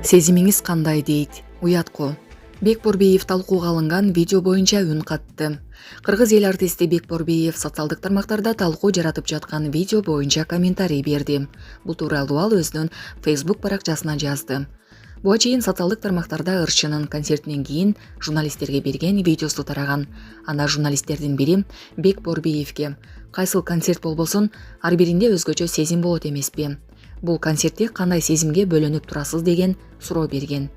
Сезимиңиз кандай дейт. Уятко. Бекборбиев талкууга алынган видео боюнча үн катты. Кыргыз эл артисти Бекборбиев социалдык тармактарда талкуу жаратып жаткан видео боюнча комментарий берди. Бул тууралуу ал өзүнүн Facebook баракчасына жазды. Буга чейин социалдык тармактарда ырчынын концертинен кийин журналисттерге берген видеосу тараган. Анда журналисттердин бири Бекборбиевке кайсыл концерт болбосун ар биринде өзгөчө сезим болот эмеспи? Бул концертте кандай сезимге бөлөнүп турасыз деген суроо берген.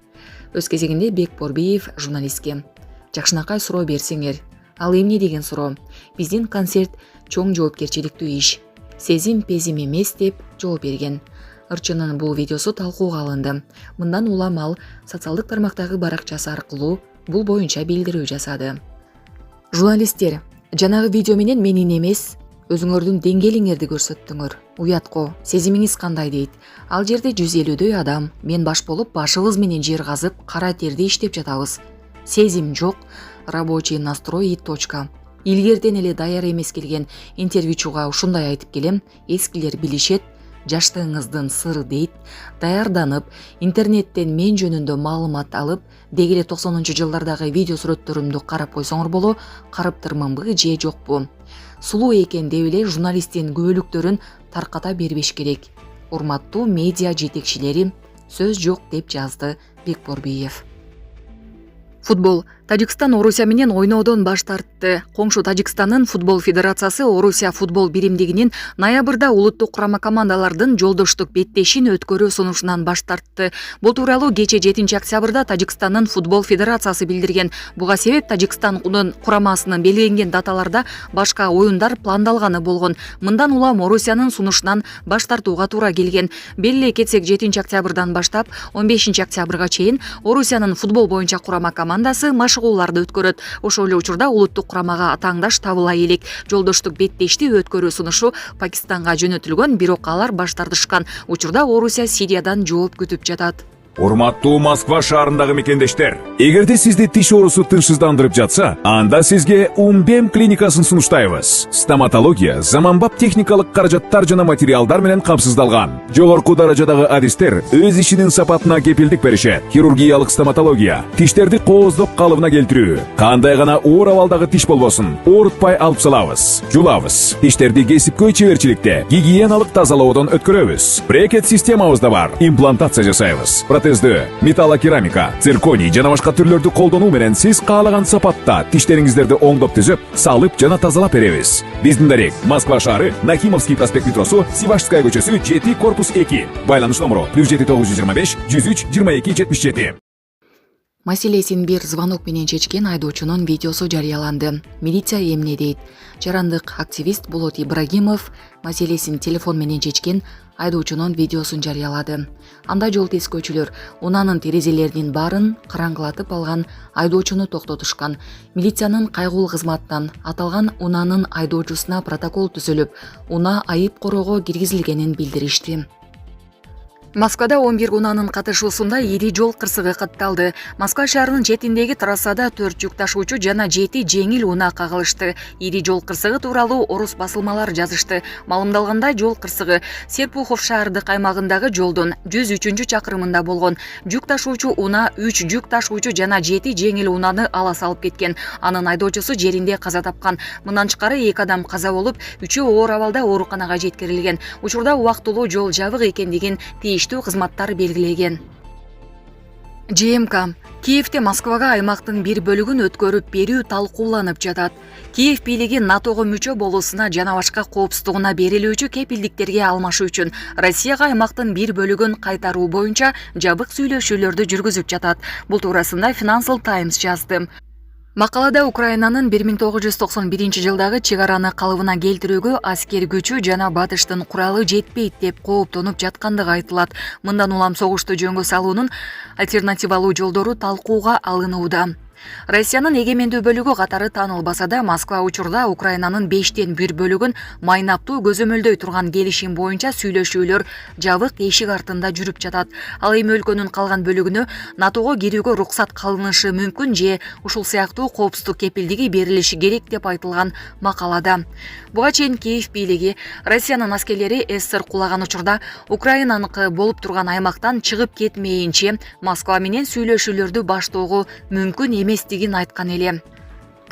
Өз кезегинде Бекборбиев журналистке жакшынакай суроо берсеңер, ал эмне деген суроо. Биздин концерт чоң жоопкерчиликтүү иш. Сезим пезим эмес деп жооп берген. Ырчынын бул видеосу талкууга алынды. Мындан улам ал социалдык тармактагы баракчасы аркылуу бул боюнча билдирүү жасады. Журналисттер, жанагы видео менен менин эмес, өзүңөрдүн деңгээлиңерди көрсөттүңөр. Уятко, сезимиңиз кандай дейт. Ал жерде 150дөй адам, мен баш болуп башыбыз менен жер казып, кара терди иштеп жатабыз. Сезим жок, рабочий настрой и точка. Илгерден эле даяр эмес келген интервьючуга ушундай айтып келем, эскилер билишет, жаштыгыңыздын сыры дейт, даярданып, интернеттен мен жөнүндө маалымат алып, деги эле 90-жылдардагы видео сүрөттөрүмдү карап койсоңор боло, карыптырмынбы же жокпу? Сулуу экен деп эле журналисттин күбөлүктөрүн тарката бербеш керек. Урматтуу медиа жетекчилери, сөз жок деп жазды Бекборбиев. Футбол. Тажикстан Орусия менен ойноодон баш тартты. Коңшу Тажикстандын футбол федерациясы Орусия футбол биримдигинин ноябрда улуттук курама командалардын жолдоштук беттешин өткөрүү сунушунан баш тартты. Бул тууралуу кече 7-октябрда Тажикстандын футбол федерациясы билдирген. Буга себеп Тажикстандын курамасынын белгиленген даталарда башка оюндар пландалганы болгон. Мындан улам Орусиянын сунушунан баш тартууга туура келген. Белгилей кетсек 7-октябрдан баштап 15-октябрга чейин Орусиянын футбол боюнча курама командасы машыгууларды өткөрөт. Ошол эле учурда улуттук курамага атааңдаш табыла элек. Жолдоштук беттешти өткөрүү сунушу Пакистанга жөнөтүлгөн, бирок алар баш тартышкан. Учурда Орусия Сириядан жооп күтүп жатат. Урматтуу Москва шаарындагы мекендештер, эгерде сизди тиш оорусу тынчсыздандырып жатса, анда сизге Умбем клиникасын сунуштайбыз. Стоматология заманбап техникалык каражаттар жана материалдар менен камсыздалган. Жогорку даражадагы адистер өз ишинин сапатына кепилдик беришет. Хирургиялык стоматология, тиштерди кооздоп калыбына келтирүү, кандай гана оор абалдагы тиш болбосун, оорутпай алып салабыз, жулабыз. Тиштерди кесипкөй чеберчиликте, гигиеналык тазалоодон өткөрөбүз. Брекет системабыз да бар, имплантация жасайбыз. Протездөө, металлокерамика, цирконий жана башка түрлөрдү колдонуу менен сиз каалаган сапатта тиштериңиздерди оңдоп түзөп, салып жана тазалап беребиз. Биздин дарек Москва шаары, Нахимовский проспект метросу, Сивашская көчөсү 7 корпус 2. Байланыш номеру +7 925 103 22 77. Маселесин бир звонок менен чечкен айдоочунун видеосу жарыяланды. Милиция эмне дейт? Жарандык активист Болот Ибрагимов маселесин телефон менен чечкен айдоочунун видеосун жарыялады. Анда жол тескөөчүлөр унанын терезелеринин баарын караңгылатып алган айдоочуну токтотушкан. Милициянын кайгылуу кызматынан аталган унанын айдоочусуна протокол түзүлүп, уна айып короого киргизилгенин билдиришти. Москвада 11 унанын катышуусунда ири жол кырсыгы катталды. Москва шаарынын четиндеги трассада 4 жүк ташуучу жана 7 жеңил унаа кагылышты. Ири жол кырсыгы тууралуу орус басылмалары жазышты. Маалымдалгандай, жол кырсыгы Серпухов шаардык аймагындагы жолдун 103-чакырымында болгон. Жүк ташуучу унаа 3 жүк ташуучу жана 7 жеңил унааны ала салып кеткен. Анын айдоочусу жеринде каза тапкан. Мындан тышкары 2 адам каза болуп, 3-өө оор абалда ооруканага жеткирилген. Учурда убактылуу жол жабык экендигин кызматтар белгилеген. ЖМК Киевде Москвага аймактын бир бөлүгүн өткөрүп берүү талкууланып жатат. Киев бийлиги НАТОго мүчө болуусуна жана башка коопсуздугуна берилүүчү кепилдиктерге алмашуу үчүн Россияга аймактын бир бөлүгүн кайтаруу боюнча жабык сүйлөшүүлөрдү жүргүзүп жатат. Бул туурасында Financial Times жазды. Макалада Украинанын 1991-жылдагы чек араны калыбына келтирүүгө аскер күчү жана батыштын куралы жетпейт деп кооптонуп жаткандыгы айтылат. Мындан улам согушту жөнгө салуунун альтернативалуу жолдору талкууга алынууда. Россиянын эгемендүү бөлүгү катары таанылбаса да, Москва учурда Украинанын 5тен 1 бөлүгүн майнаптуу көзөмөлдөй турган келишим боюнча сүйлөшүүлөр жабык эшик артында жүрүп жатат. Ал эми өлкөнүн калган бөлүгүнө НАТОго кирүүгө уруксат кылынышы мүмкүн же ушул сыяктуу коопсуздук кепилдиги берилиши керек деп айтылган макалада. Буга чейин Киев бийлиги Россиянын аскерлери СССР кулаган учурда Украинаныкы болуп турган аймактан чыгып кетмейинче Москва менен сүйлөшүүлөрдү баштоого мүмкүн эместигин айткан эле.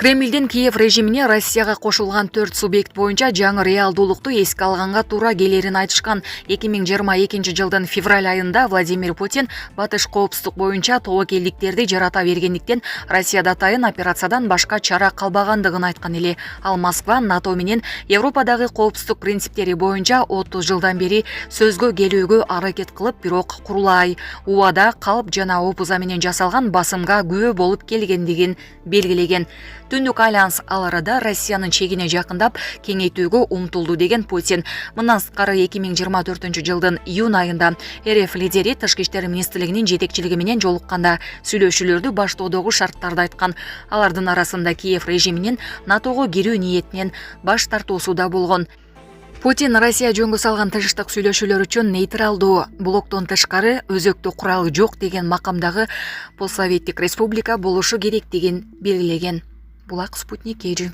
Кремлдин Киев режимине Россияга кошулган 4 субъект боюнча жаңы реалдуулукту эске алганга туура келерин айтышкан. 2022 жылдын февраль айында Владимир Путин батыш коопсуздук боюнча тобокелдиктерди жарата бергендиктен Россияда атайын операциядан башка чара калбагандыгын айткан эле. Ал Москва НАТО менен Европадагы коопсуздук принциптери боюнча 30 жылдан бери сөзгө келүүгө аракет кылып, бирок курулай, убада, калп жана опуза менен жасалган басымга күбө болуп келгендигин белгилеген. Түндүк альянс ал арада Россиянын чегине жакындап кеңейтүүгө умтулду деген Путин. Мындан сырткары 2024 жылдын июнь айында РФ лидери Тышкы иштер министрлигинин жетекчилиги менен жолукканда сүйлөшүүлөрдү баштоодогу шарттарды айткан. Алардын арасында Киев режиминин НАТОго кирүү ниетинен баш тартуусу да болгон. Путин Россия жөнгө салган тыгыштык сүйлөшүүлөр үчүн нейтралдуу, блоктон тышкары өзөктүү куралы жок деген макамдагы постсоветтик республика болушу керектигин белгилеген. Булак Спутник Эжи.